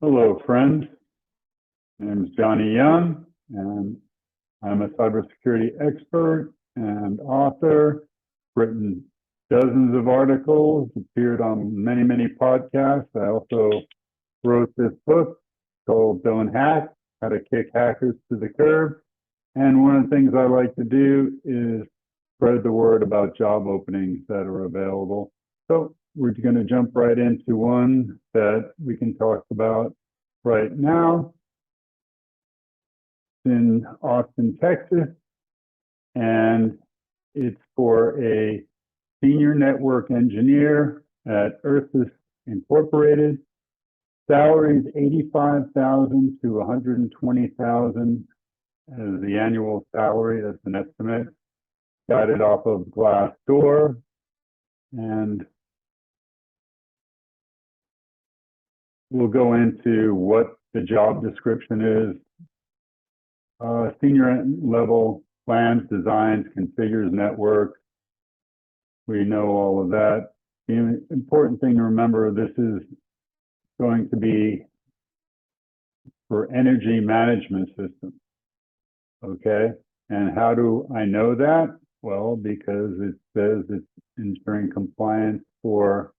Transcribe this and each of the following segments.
Hello, friends. My name is Johnny Young, and I'm a cybersecurity expert and author. Written dozens of articles, appeared on many podcasts. I also wrote this book called Don't Hack: How to Kick Hackers to the Curb. And one of the things I like to do is spread the word about job openings that are available. So we're going to jump right into one that we can talk about right now. It's in Austin, Texas, and it's for a senior network engineer at Ursus Incorporated. Salary is $85,000 to $120,000 as the annual salary. That's an estimate. Got it off of Glassdoor, and we'll go into what the job description is. Senior level plans, designs, configures networks. We know all of that. The important thing to remember, this is going to be for energy management systems. Okay, and how do I know that? Well, because it says it's ensuring compliance for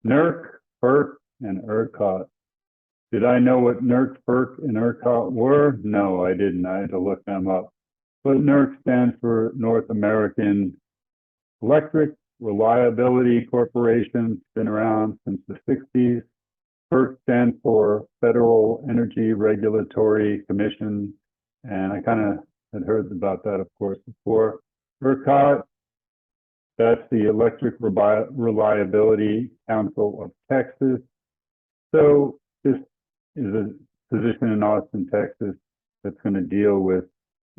NERC, FERC, and ERCOT. Did I know what NERC, FERC, and ERCOT were? No, I didn't. I had to look them up. But NERC stands for North American Electric Reliability Corporation. It's been around since the 60s. FERC stands for Federal Energy Regulatory Commission. And I kind of had heard about that, of course, before. ERCOT, that's the Electric Reliability Council of Texas. So this is a position in Austin, Texas, that's going to deal with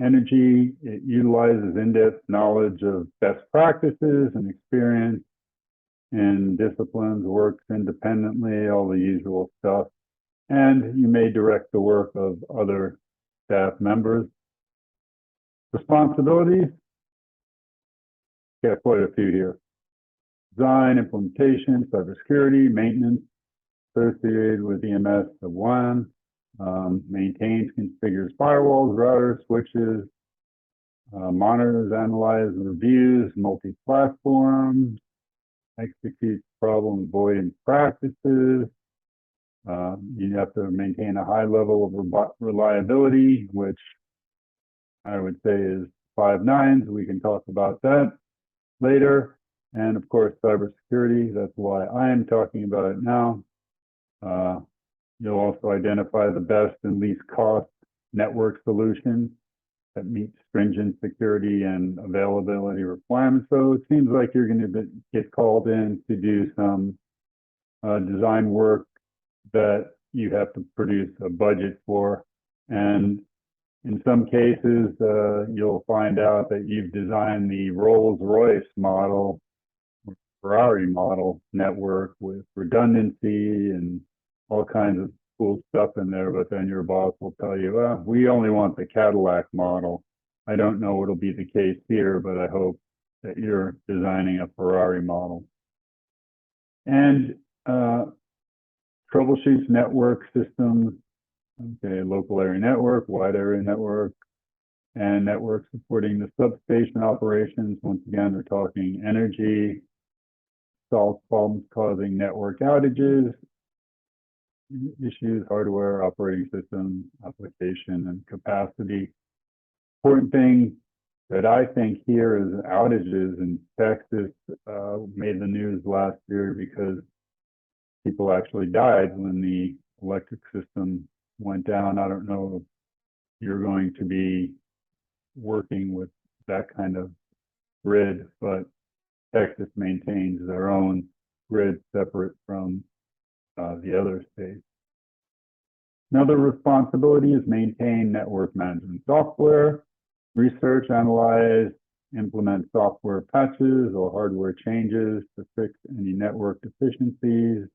energy. It utilizes in-depth knowledge of best practices and experience in disciplines, works independently, all the usual stuff. And you may direct the work of other staff members. Responsibilities, got quite a few here. Design, implementation, cybersecurity, maintenance associated with EMS of WAN, maintains, configures firewalls, routers, switches, monitors, analyzes, reviews, multi-platforms, executes problem avoidance practices. You have to maintain a high level of reliability, which I would say is 5 nines. We can talk about that later. And of course, cybersecurity. That's why I am talking about it now. You'll also identify the best and least cost network solutions that meet stringent security and availability requirements. So it seems like you're going to get called in to do some design work that you have to produce a budget for. And in some cases, you'll find out that you've designed the Rolls-Royce model, Ferrari model network with redundancy and all kinds of cool stuff in there, but then your boss will tell you, well, we only want the Cadillac model. I don't know what'll be the case here, but I hope that you're designing a Ferrari model. And troubleshoots network systems, okay, local area network, wide area network, and network supporting the substation operations. Once again, we're talking energy, solves problems causing network outages, issues, hardware, operating system, application, and capacity. Important thing that I think here is outages in Texas made the news last year because people actually died when the electric system went down. I don't know if you're going to be working with that kind of grid, but Texas maintains their own grid separate from the other states. Another responsibility is maintain network management software, research, analyze, implement software patches or hardware changes to fix any network deficiencies.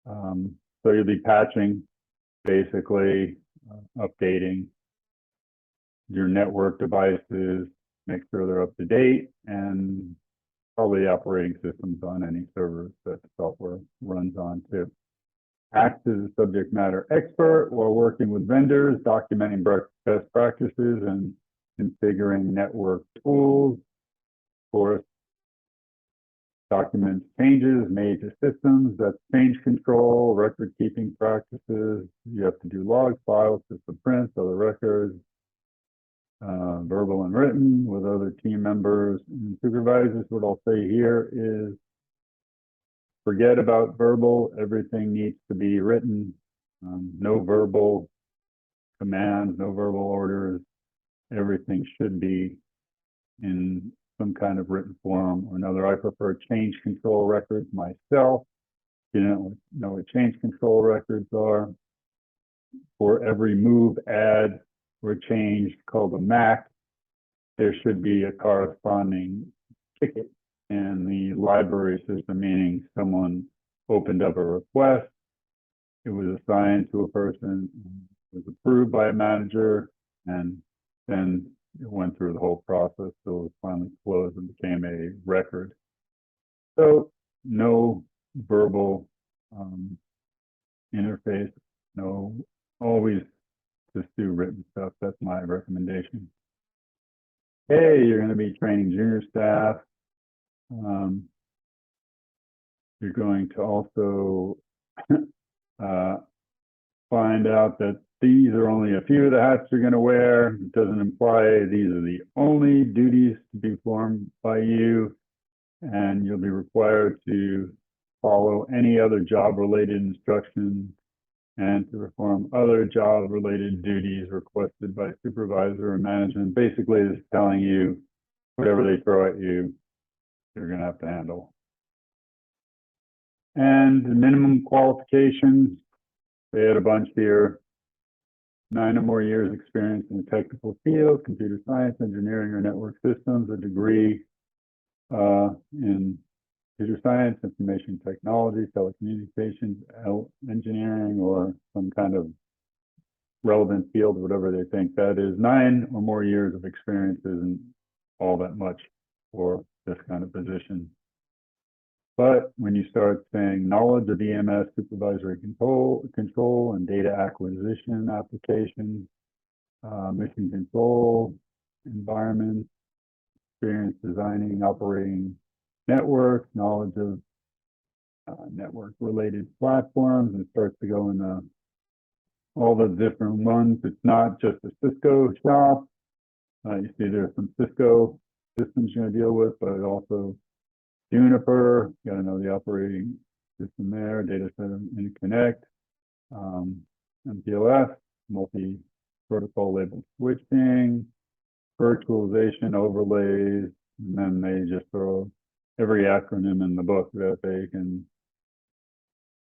So you'll be patching, basically updating your network devices, make sure they're up to date, and probably operating systems on any servers that the software runs on too. acts as a subject matter expert while working with vendors, documenting best practices and configuring network tools. Of course, documents changes made to systems. That's change control, record keeping practices. You have to do logs, files, system prints, other records, verbal and written with other team members and supervisors. What I'll say here is forget about verbal. Everything needs to be written. No verbal commands, no verbal orders. Everything should be in some kind of written form or another. I prefer change control records myself. You don't know what change control records are. For every move, add, or change called a MAC, there should be a corresponding ticket in the library system, meaning someone opened up a request, it was assigned to a person, was approved by a manager, and then it went through the whole process till it was finally closed and became a record. So no verbal interface, no, always just do written stuff. That's my recommendation. Hey, you're going to be training junior staff. You're going to also find out that these are only a few of the hats you're going to wear. It doesn't imply these are the only duties to be performed by you, and you'll be required to follow any other job-related instructions and to perform other job-related duties requested by supervisor or management. Basically, it's telling you whatever they throw at you, you're going to have to handle. And the minimum qualifications, they had a bunch here. 9 or more years experience in a technical field, computer science, engineering, or network systems, a degree in computer science, information technology, telecommunications, engineering, or some kind of relevant field, whatever they think that is. 9 or more years of experience isn't all that much for this kind of position. But when you start saying knowledge of EMS, supervisory control and data acquisition applications, mission control, environment, experience designing, operating networks, knowledge of network-related platforms, and starts to go into all the different ones. It's not just a Cisco shop. You see there's some Cisco systems you're going to deal with, but also Juniper, you got to know the operating system there, data center interconnect, MPLS, multi-protocol labeled switching, virtualization overlays, and then they just throw every acronym in the book that they can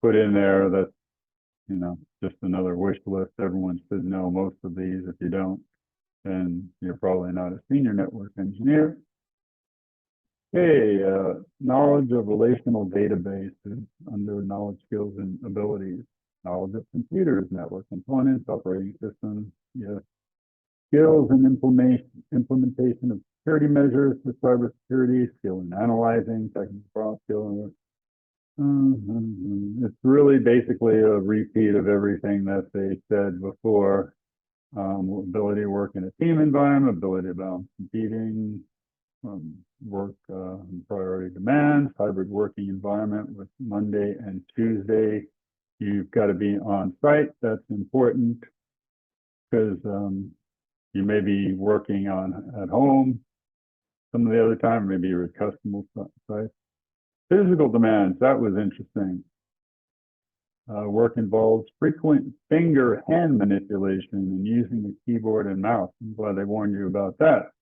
put in there. That's, you know, just another wish list. Everyone should know most of these. If you don't, then you're probably not a senior network engineer. Okay, knowledge of relational databases under knowledge, skills, and abilities. Knowledge of computers, network components, operating systems. Yes. Skills and implementation of security measures for cybersecurity, skill in analyzing, technical problem skill. It's really basically a repeat of everything that they said before. Ability to work in a team environment, ability to balance competing, work priority demands, hybrid working environment with Monday and Tuesday. You've got to be on site. That's important because you may be working at home some of the other time, maybe you're at customer site. Physical demands, that was interesting. Work involves frequent finger hand manipulation and using the keyboard and mouse. I'm glad they warned you about that.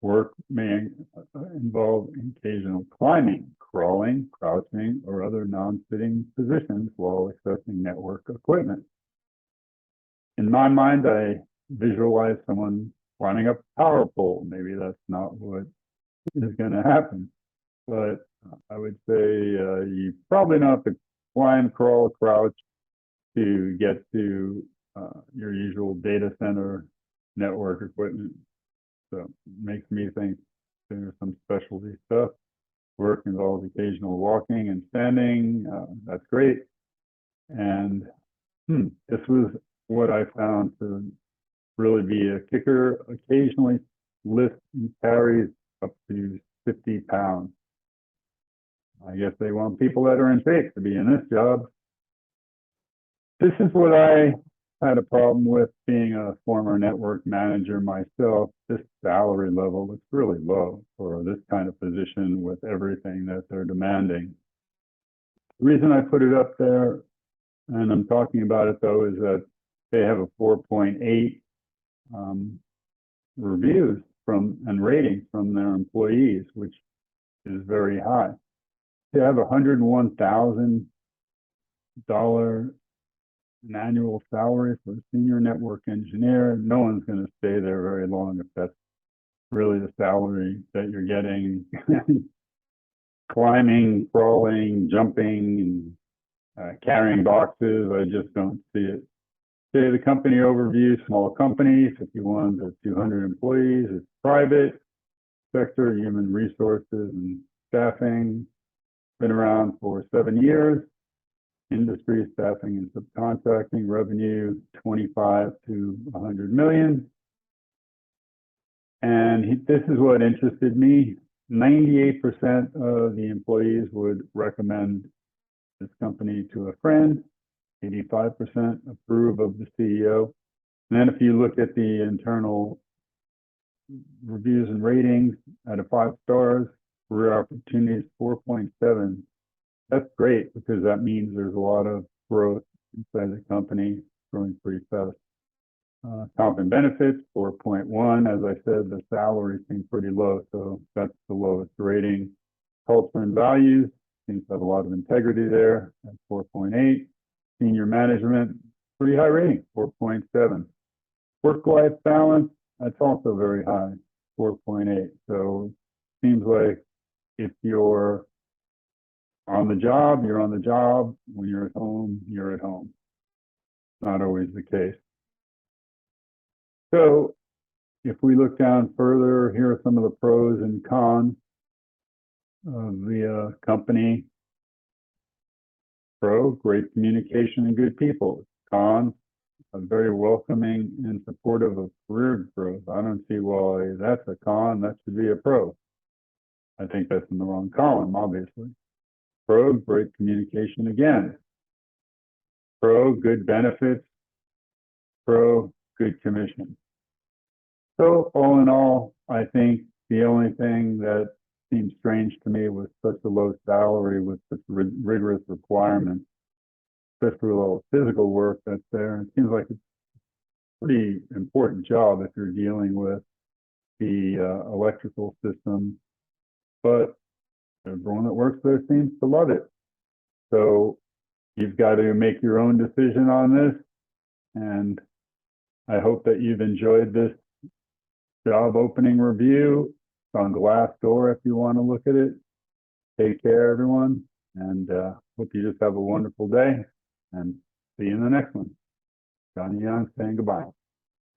Work may involve occasional climbing, crawling, crouching, or other non-sitting positions while accessing network equipment. In my mind, I visualize someone climbing up a power pole. Maybe that's not what is going to happen, but I would say you probably don't have to climb, crawl, crouch to get to your usual data center network equipment. So it makes me think there's some specialty stuff. Work involves occasional walking and standing. That's great. And this was what I found to really be a kicker. Occasionally lifts and carries up to 50 pounds. I guess they want people that are in shape to be in this job. This is what I had a problem with being a former network manager myself. This salary level is really low for this kind of position with everything that they're demanding. The reason I put it up there, and I'm talking about it though, is that they have a 4.8 reviews and ratings from their employees, which is very high. They have $101,000 an annual salary for a senior network engineer. No one's going to stay there very long if that's really the salary that you're getting. Climbing, crawling, jumping, and carrying boxes, I just don't see it. Okay, the company overview: small company, 51 to 200 employees. It's private sector, human resources and staffing. Been around for 7 years. Industry, staffing and subcontracting, revenue 25 to 100 million. And this is what interested me. 98% of the employees would recommend this company to a friend. 85% approve of the CEO. And then if you look at the internal reviews and ratings, out of 5 stars, career opportunities 4.7. That's great because that means there's a lot of growth inside the company, growing pretty fast. Comp and benefits 4.1. As I said, the salary seems pretty low, so that's the lowest rating. Culture and values seems to have a lot of integrity there at 4.8. Senior management, pretty high rating, 4.7. Work-life balance, that's also very high, 4.8. So it seems like if you're on the job, you're on the job. When you're at home, you're at home. Not always the case. So if we look down further, here are some of the pros and cons of the company. Pro, great communication and good people. Con, very welcoming and supportive of career growth. I don't see why that's a con. That should be a pro. I think that's in the wrong column, obviously. Pro, great communication again. Pro, good benefits. Pro, good commission. So all in all, I think the only thing that seems strange to me was such a low salary with such rigorous requirements, especially with all the physical work that's there. It seems like it's a pretty important job if you're dealing with the electrical system, but everyone that works there seems to love it. So you've got to make your own decision on this, and I hope that you've enjoyed this job opening review. It's on Glassdoor if you want to look at it. Take care, everyone, and hope you just have a wonderful day, and see you in the next one. Johnny Young saying goodbye.